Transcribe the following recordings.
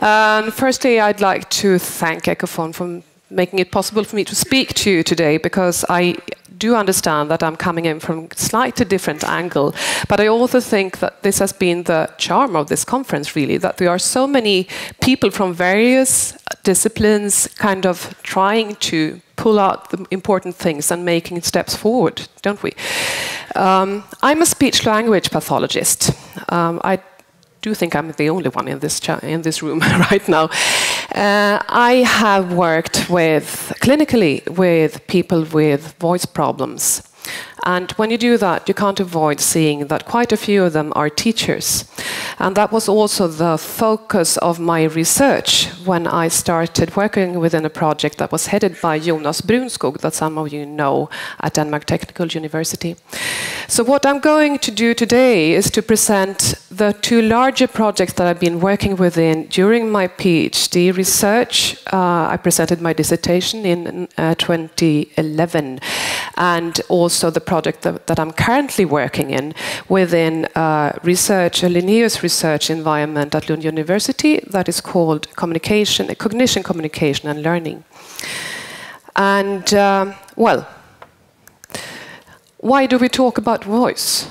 Firstly, I'd like to thank Ecophone for making it possible for me to speak to you today, because I do understand that I'm coming in from a slightly different angle, but I also think that this has been the charm of this conference, really, that there are so many people from various disciplines kind of trying to pull out the important things and making steps forward, don't we? I'm a speech-language pathologist. I do think I'm the only one in this room right now. I have worked clinically with people with voice problems. And when you do that, you can't avoid seeing that quite a few of them are teachers. And that was also the focus of my research when I started working within a project that was headed by Jonas Brunskog, that some of you know, at Denmark Technical University. So what I'm going to do today is to present the two larger projects that I've been working within during my PhD research. I presented my dissertation in 2011, and also the project that I'm currently working in within research, a Linnaeus research environment at Lund University that is called Cognition, Communication and Learning. And, well, why do we talk about voice?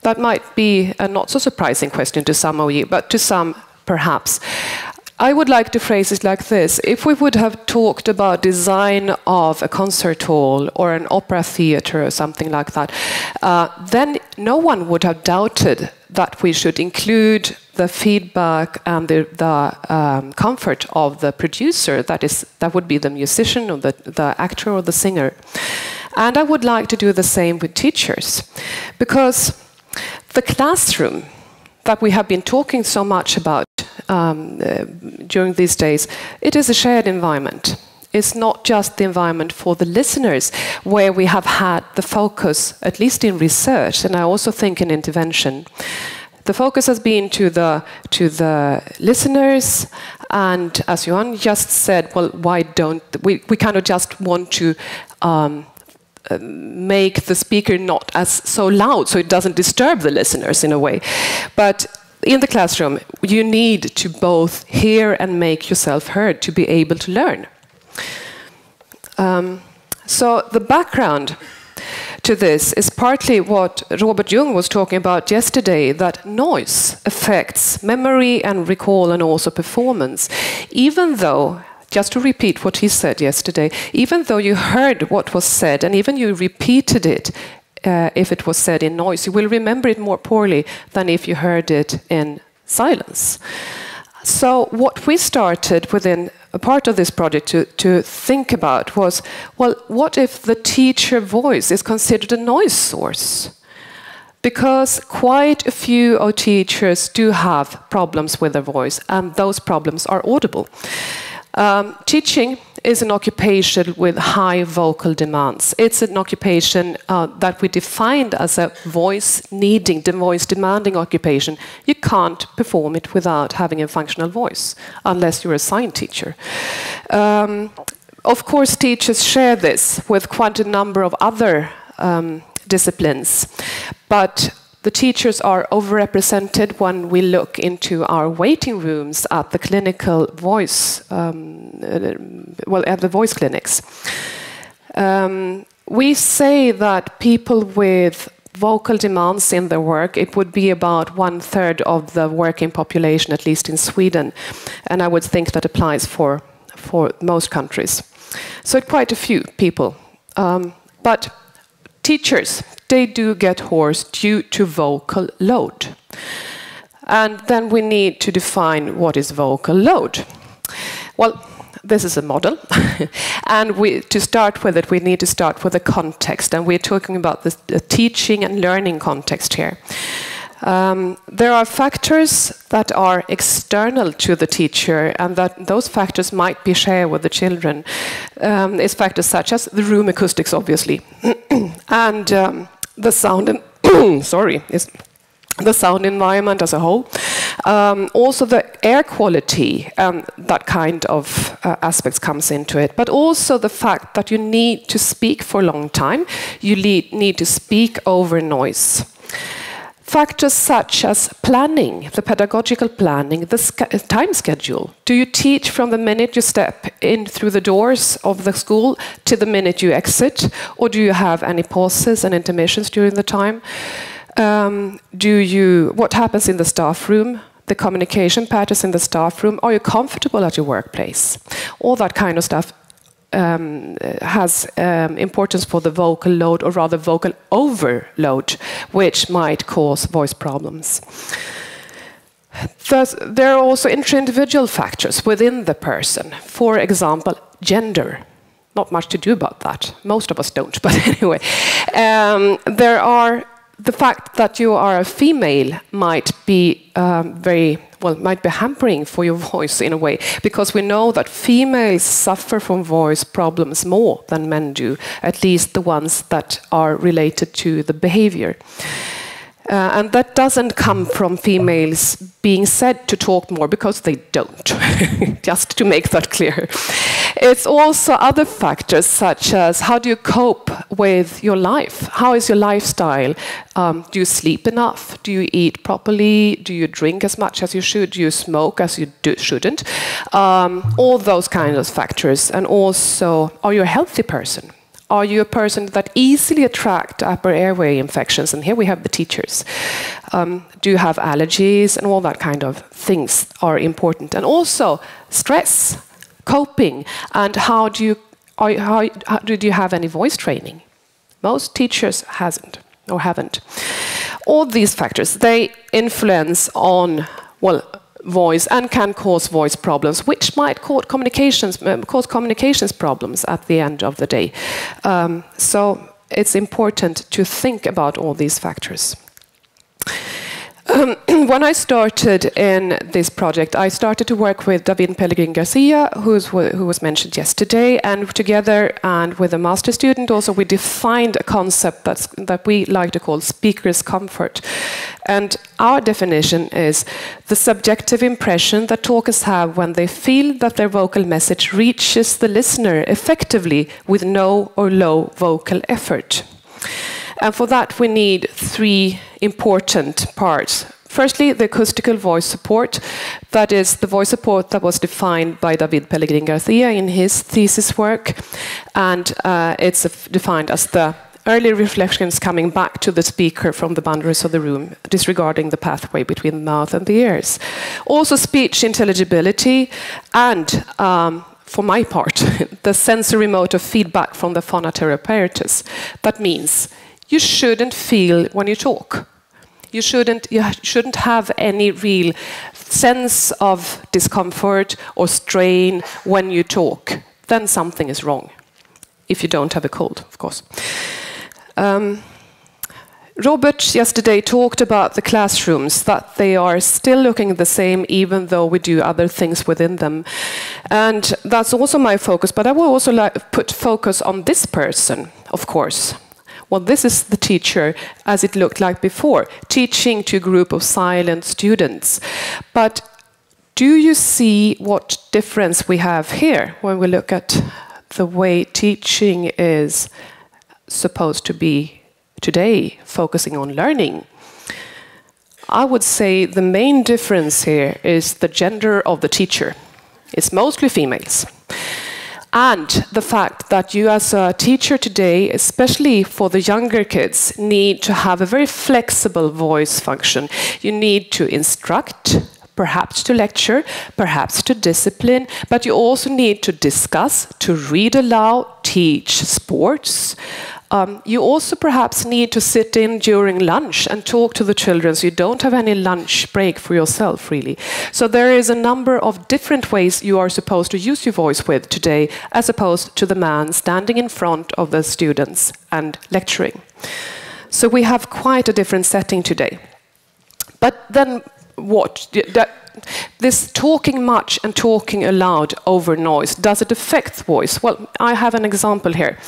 That might be a not so surprising question to some of you, but to some, perhaps. I would like to phrase it like this. If we would have talked about design of a concert hall or an opera theater or something like that, then no one would have doubted that we should include the feedback and the comfort of the producer, that would be the musician or the actor or the singer. And I would like to do the same with teachers, because the classroom that we have been talking so much about during these days, it is a shared environment. It's not just the environment for the listeners, where we have had the focus, at least in research, and I also think in intervention. The focus has been to the listeners, and as Johan just said, well, why don't we kind of just want to make the speaker not as so loud, so it doesn't disturb the listeners in a way. But in the classroom, you need to both hear and make yourself heard to be able to learn. So the background to this is partly what Robert Jung was talking about yesterday, that noise affects memory and recall and also performance. Even though, just to repeat what he said yesterday, even though you heard what was said and even you repeated it, if it was said in noise, you will remember it more poorly than if you heard it in silence. So what we started within a part of this project to think about was, well, what if the teacher voice is considered a noise source? Because quite a few of teachers do have problems with their voice, and those problems are audible. Teaching is an occupation with high vocal demands. It's an occupation that we defined as a voice-demanding occupation. You can't perform it without having a functional voice, unless you're a sign teacher. Of course, teachers share this with quite a number of other disciplines, but the teachers are overrepresented when we look into our waiting rooms at the clinical voice, at the voice clinics. We say that people with vocal demands in their work, it would be about 1/3 of the working population, at least in Sweden, and I would think that applies for most countries. So quite a few people. But teachers, they do get hoarse due to vocal load. And then we need to define what is vocal load. Well, this is a model. And to start with it, we need to start with the context. And we're talking about the teaching and learning context here. There are factors that are external to the teacher, and that those factors might be shared with the children. It's factors such as the room acoustics, obviously, and the sound and the sound environment as a whole. Also the air quality, that kind of aspects comes into it, but also the fact that you need to speak for a long time. You need to speak over noise. Factors such as planning, the pedagogical planning, the time schedule. Do you teach from the minute you step in through the doors of the school to the minute you exit? Or do you have any pauses and intermissions during the time? What happens in the staff room? The communication patterns in the staff room? Are you comfortable at your workplace? All that kind of stuff has importance for the vocal load, or rather vocal overload, which might cause voice problems. Thus, there are also inter-individual factors within the person. For example, gender. Not much to do about that. Most of us don't, but anyway. There are the fact that you are a female might be might be hampering for your voice in a way, because we know that females suffer from voice problems more than men do, at least the ones that are related to the behavior. And that doesn't come from females being said to talk more, because they don't, just to make that clear. It's also other factors, such as how do you cope with your life? How is your lifestyle? Do you sleep enough? Do you eat properly? Do you drink as much as you should? Do you smoke as you shouldn't? All those kinds of factors. And also, are you a healthy person? Are you a person that easily attracts upper airway infections? And here we have the teachers. Do you have allergies? And all that kind of things are important. And also stress, coping, and how do you have any voice training? Most teachers haven't. All these factors, they influence on, voice and can cause voice problems, which might cause communications problems at the end of the day. So it's important to think about all these factors. When I started in this project, I started to work with David Pellegrin Garcia, who was mentioned yesterday, and together and with a master student also, we defined a concept that we like to call speaker's comfort. And our definition is the subjective impression that talkers have when they feel that their vocal message reaches the listener effectively with no or low vocal effort. And for that, we need three important parts. Firstly, the acoustical voice support. That is the voice support that was defined by David Pellegrin Garcia in his thesis work. And it's defined as the early reflections coming back to the speaker from the boundaries of the room, disregarding the pathway between the mouth and the ears. Also speech intelligibility and, for my part, the sensory motor feedback from the phonoteric apparatus. That means you shouldn't feel when you talk. You shouldn't have any real sense of discomfort or strain when you talk. Then something is wrong. If you don't have a cold, of course. Robert yesterday talked about the classrooms, that they are still looking the same even though we do other things within them. And that's also my focus, but I will also put focus on this person, of course. Well, this is the teacher as it looked like before, teaching to a group of silent students. But do you see what difference we have here when we look at the way teaching is supposed to be today, focusing on learning? I would say the main difference here is the gender of the teacher. It's mostly females. And the fact that you as a teacher today, especially for the younger kids, need to have a very flexible voice function. You need to instruct, perhaps to lecture, perhaps to discipline, but you also need to discuss, to read aloud, teach sports. You also perhaps need to sit in during lunch and talk to the children, so you don't have any lunch break for yourself, really. So there is a number of different ways you are supposed to use your voice with today, as opposed to the man standing in front of the students and lecturing. So we have quite a different setting today. But then what? This talking much and talking aloud over noise, does it affect voice? Well, I have an example here.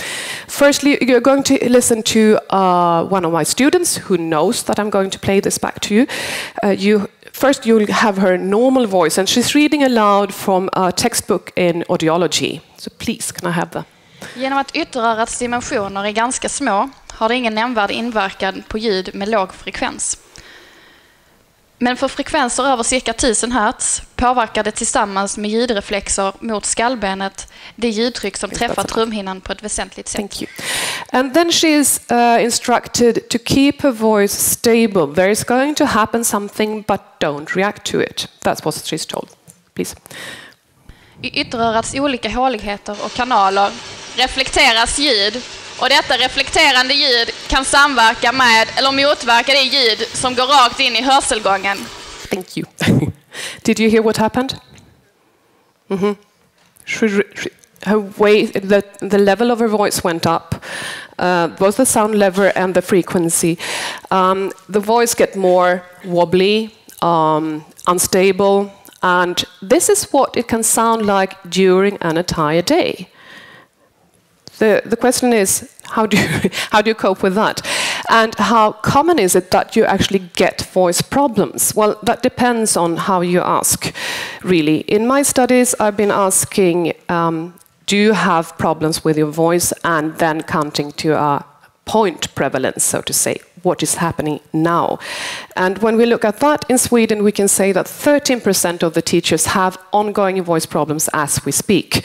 Firstly, you're going to listen to one of my students who knows that I'm going to play this back to you. First, you'll have her normal voice, and she's reading aloud from a textbook in audiology. So please, can I have that? Genom att ytterörats dimensioner är ganska små har det ingen nämnvärd inverkan på ljud med låg frekvens. Men för frekvenser över cirka 1000 Hz påverkar det tillsammans med ljudreflexer mot skallbenet det ljudtryck som träffar trumhinnan på ett väsentligt sätt. Thank you. And then she is instructed to keep her voice stable. There is going to happen something, but don't react to it. That's what she's told. Please. I ytterörats olika håligheter och kanaler reflekteras ljud, och detta reflekterande ljud kan samverka med eller motverka det ljud som går rakt in i hörselgången. Thank you. Did you hear what happened? The level of her voice went up, both the sound level and the frequency. The voice get more wobbly, unstable, and this is what it can sound like during an entire day. The question is, how do you cope with that? And how common is it that you actually get voice problems? Well, that depends on how you ask, really. In my studies, I've been asking, do you have problems with your voice? And then counting to a point prevalence, so to say, what is happening now. And when we look at that in Sweden, we can say that 13% of the teachers have ongoing voice problems as we speak.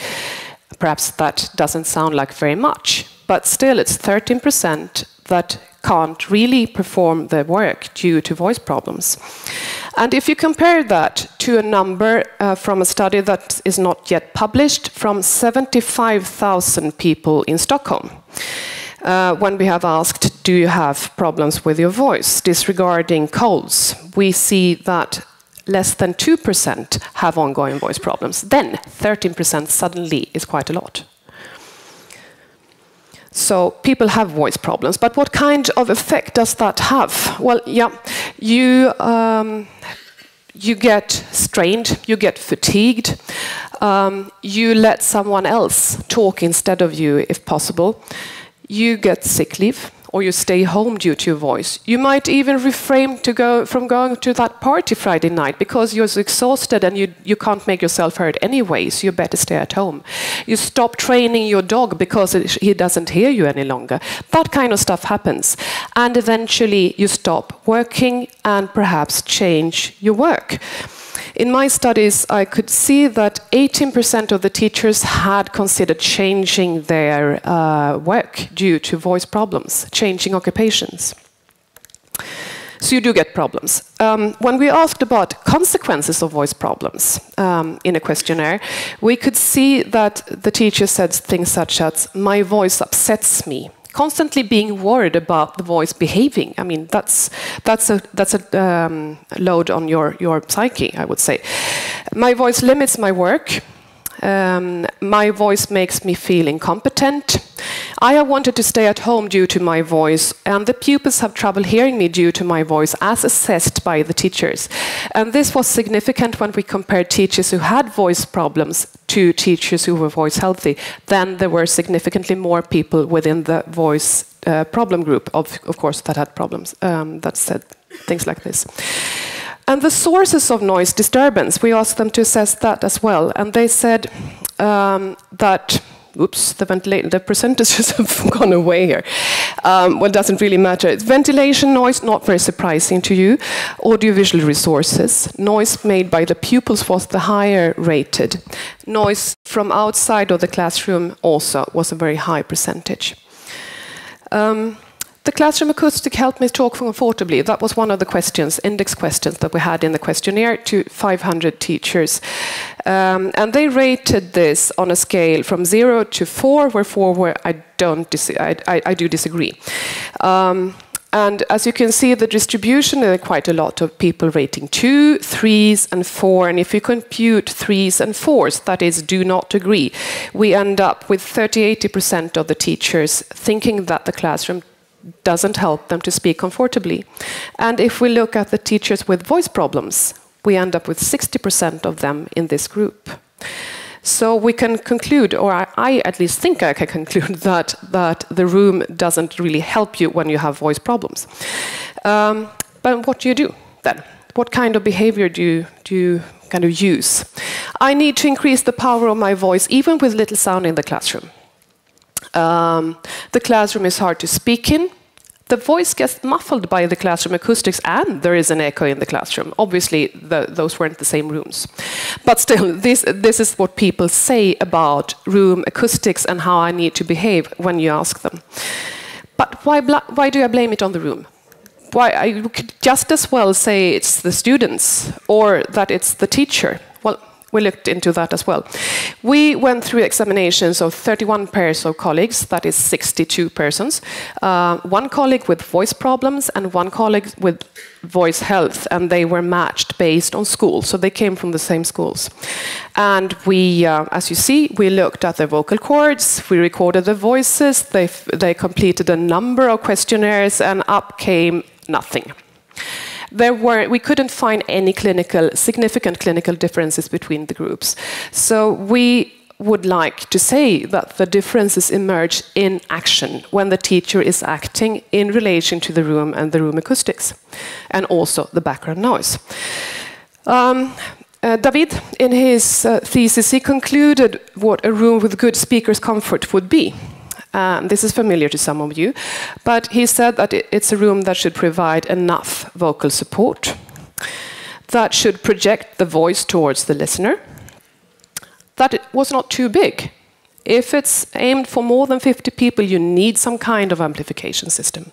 Perhaps that doesn't sound like very much, but still it's 13% that can't really perform their work due to voice problems. And if you compare that to a number from a study that is not yet published from 75,000 people in Stockholm, when we have asked, do you have problems with your voice, disregarding colds, we see that less than 2% have ongoing voice problems. Then 13% suddenly is quite a lot. So people have voice problems, but what kind of effect does that have? Well, yeah, you get strained, you get fatigued, you let someone else talk instead of you if possible, you get sick leave, or you stay home due to your voice. You might even refrain from going to that party Friday night because you're so exhausted and you can't make yourself heard anyway, so you better stay at home. You stop training your dog because he doesn't hear you any longer. That kind of stuff happens. And eventually you stop working and perhaps change your work. In my studies, I could see that 18% of the teachers had considered changing their work due to voice problems, changing occupations. So you do get problems. When we asked about consequences of voice problems in a questionnaire, we could see that the teacher said things such as, my voice upsets me. Constantly being worried about the voice behaving. I mean, that's a load on your psyche, I would say. My voice limits my work. My voice makes me feel incompetent. I have wanted to stay at home due to my voice, and the pupils have trouble hearing me due to my voice, as assessed by the teachers. And this was significant when we compared teachers who had voice problems to teachers who were voice healthy. Then there were significantly more people within the voice problem group, of course, that had problems, that said things like this. And the sources of noise disturbance, we asked them to assess that as well. And they said that, oops, the percentages have gone away here. Well, it doesn't really matter. It's ventilation noise, not very surprising to you. Audiovisual resources. Noise made by the pupils was the higher rated. Noise from outside of the classroom also was a very high percentage. The classroom acoustic helped me talk comfortably. That was one of the questions, index questions that we had in the questionnaire to 500 teachers. And they rated this on a scale from 0 to 4, where 4 were I do disagree. And as you can see, the distribution, there are quite a lot of people rating 2, 3s, and 4. And if you compute 3s and 4s, that is, do not agree, we end up with 30–80% of the teachers thinking that the classroom doesn't help them to speak comfortably. And if we look at the teachers with voice problems, we end up with 60% of them in this group. So we can conclude, or I at least think I can conclude, that the room doesn't really help you when you have voice problems. But what do you do then? What kind of behavior do you kind of use? I need to increase the power of my voice, even with little sound in the classroom. The classroom is hard to speak in. the voice gets muffled by the classroom acoustics, and there is an echo in the classroom. Obviously, those weren't the same rooms. But still, this is what people say about room acoustics and how I need to behave when you ask them. But why do I blame it on the room? Why I could just as well say it's the students or that it's the teacher. Well, we looked into that as well. We went through examinations of 31 pairs of colleagues, that is 62 persons. One colleague with voice problems and one colleague with voice health, and they were matched based on school, so they came from the same schools. And we, as you see, we looked at their vocal cords, we recorded their voices, they completed a number of questionnaires, and up came nothing. We couldn't find any significant clinical differences between the groups. So we would like to say that the differences emerge in action when the teacher is acting in relation to the room and the room acoustics, and also the background noise. David, in his thesis, he concluded what a room with good speakers' comfort would be. This is familiar to some of you, but he said that it's a room that should provide enough vocal support, that should project the voice towards the listener, that it was not too big. If it's aimed for more than 50 people, you need some kind of amplification system.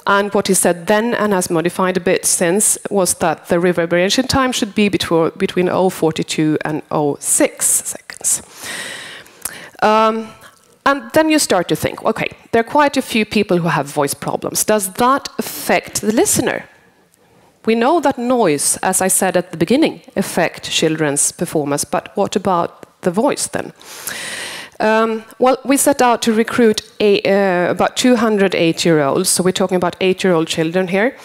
And what he said then, and has modified a bit since, was that the reverberation time should be between 0.42 and 0.6 seconds. And then you start to think, okay, there are quite a few people who have voice problems. Does that affect the listener? We know that noise, as I said at the beginning, affects children's performance, but what about the voice then? Well, we set out to recruit about 200 8-year-olds, so we're talking about 8-year-old children here.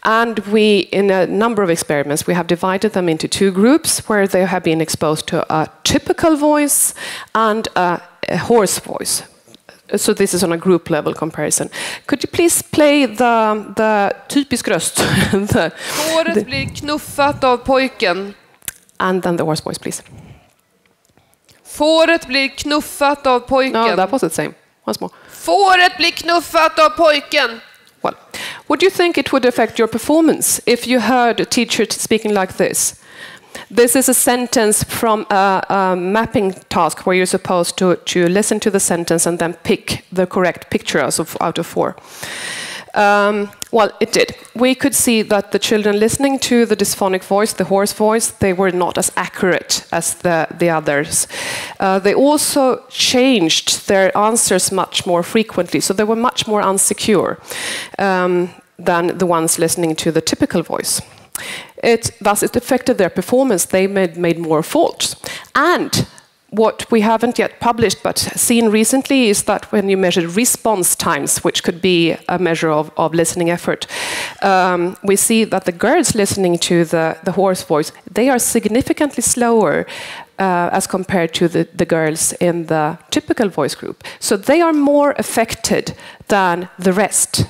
And we, in a number of experiments, we have divided them into two groups where they have been exposed to a typical voice and a hoarse voice. So this is on a group level comparison. Could you please play the typisk röst? Håret blir knuffat av pojken. And then the hoarse voice, please. Fåret blir knuffat av pojken. No, that was the same. Once more. Fåret blir knuffat av pojken. Well, would you think it would affect your performance if you heard a teacher speaking like this? This is a sentence from a mapping task where you're supposed to listen to the sentence and then pick the correct picture out of 4. Well, it did. We could see that the children listening to the dysphonic voice, the hoarse voice, they were not as accurate as the others. They also changed their answers much more frequently, so they were much more insecure than the ones listening to the typical voice. Thus, it affected their performance. They made more faults. And what we haven't yet published but seen recently is that when you measure response times, which could be a measure of listening effort, we see that the girls listening to the hoarse voice, they are significantly slower as compared to the girls in the typical voice group. So they are more affected than the rest,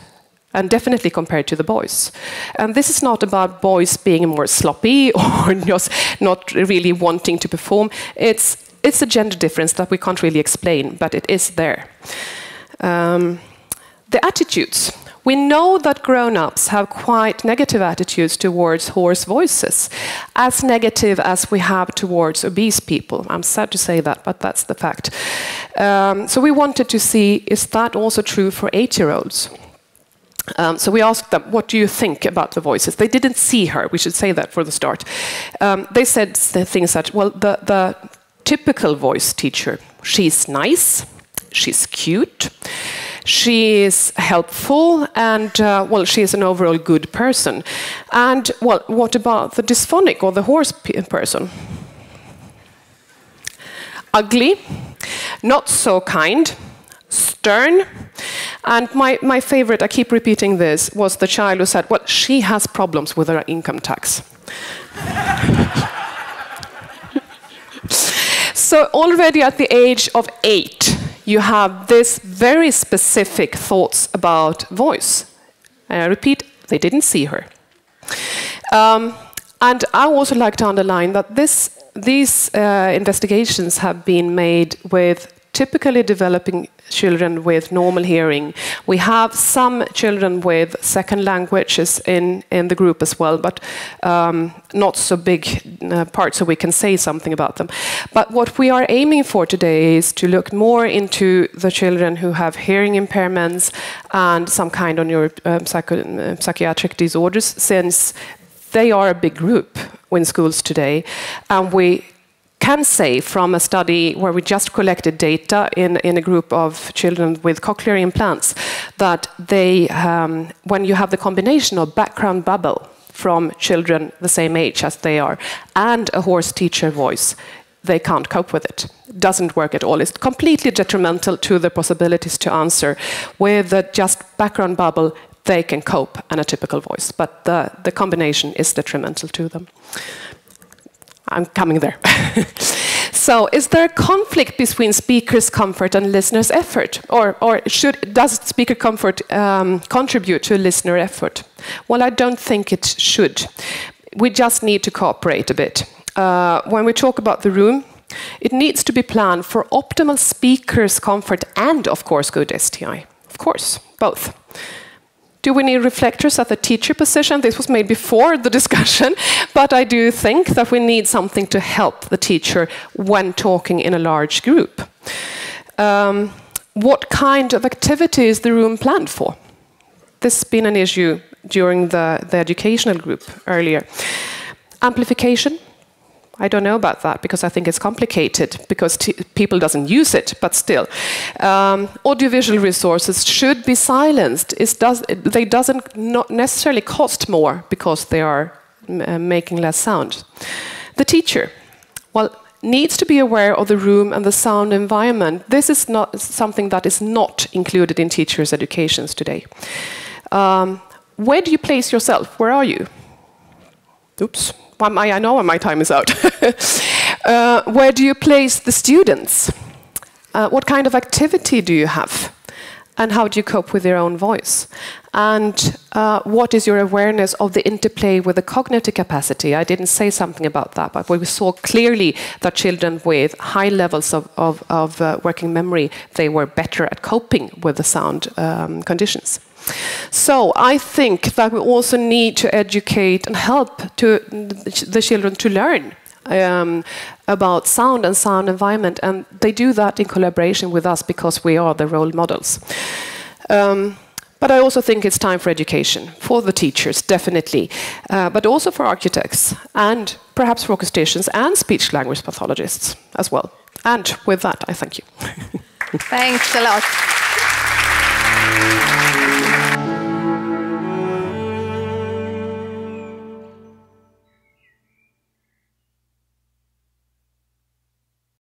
and definitely compared to the boys. And this is not about boys being more sloppy or just not really wanting to perform. It's a gender difference that we can't really explain, but it is there. The attitudes. We know that grown-ups have quite negative attitudes towards hoarse voices, as negative as we have towards obese people. I'm sad to say that, but that's the fact. So we wanted to see, is that also true for 8-year-olds? So we asked them, what do you think about the voices? They didn't see her, we should say that for the start. They said things such, well, the typical voice teacher, she's nice, she's cute, she is helpful, and well, she's an overall good person. And well, what about the dysphonic or the hoarse person? Ugly, not so kind, stern, and my favorite, I keep repeating this, was the child who said, well, she has problems with her income tax. So already at the age of 8, you have this very specific thoughts about voice. And I repeat, they didn't see her. And I also like to underline that these investigations have been made with typically developing children with normal hearing. We have some children with second languages in the group as well, but not so big part, so we can say something about them. But what we are aiming for today is to look more into the children who have hearing impairments and some kind of psychiatric disorders, since they are a big group in schools today. And we can say from a study where we just collected data in a group of children with cochlear implants that they, when you have the combination of background bubble from children the same age as they are and a hoarse teacher voice, they can't cope with it. It doesn't work at all. It's completely detrimental to the possibilities to answer. With just background bubble, they can cope and a typical voice, but the combination is detrimental to them. I'm coming there. So, is there a conflict between speaker's comfort and listener's effort? Or does speaker comfort contribute to listener effort? Well, I don't think it should. We just need to cooperate a bit. When we talk about the room, it needs to be planned for optimal speaker's comfort and, of course, good STI. Of course, both. Do we need reflectors at the teacher position? This was made before the discussion, but I do think that we need something to help the teacher when talking in a large group. What kind of activity is the room planned for? This has been an issue during the educational group earlier. Amplification? I don't know about that because I think it's complicated because people doesn't use it, but still. Audiovisual resources should be silenced. They doesn't not necessarily cost more because they are making less sound. The teacher, well, needs to be aware of the room and the sound environment. This is not something that is not included in teachers' educations today. Where do you place yourself? Where are you? Oops. I know when my time is out. Where do you place the students? What kind of activity do you have? And how do you cope with your own voice? And what is your awareness of the interplay with the cognitive capacity? I didn't say something about that, but we saw clearly that children with high levels of working memory, they were better at coping with the sound conditions. So I think that we also need to educate and help the children to learn about sound and sound environment, and they do that in collaboration with us because we are the role models. But I also think it's time for education, for the teachers, definitely, but also for architects, and perhaps for acousticians and speech-language pathologists as well. And with that, I thank you. Thanks a lot.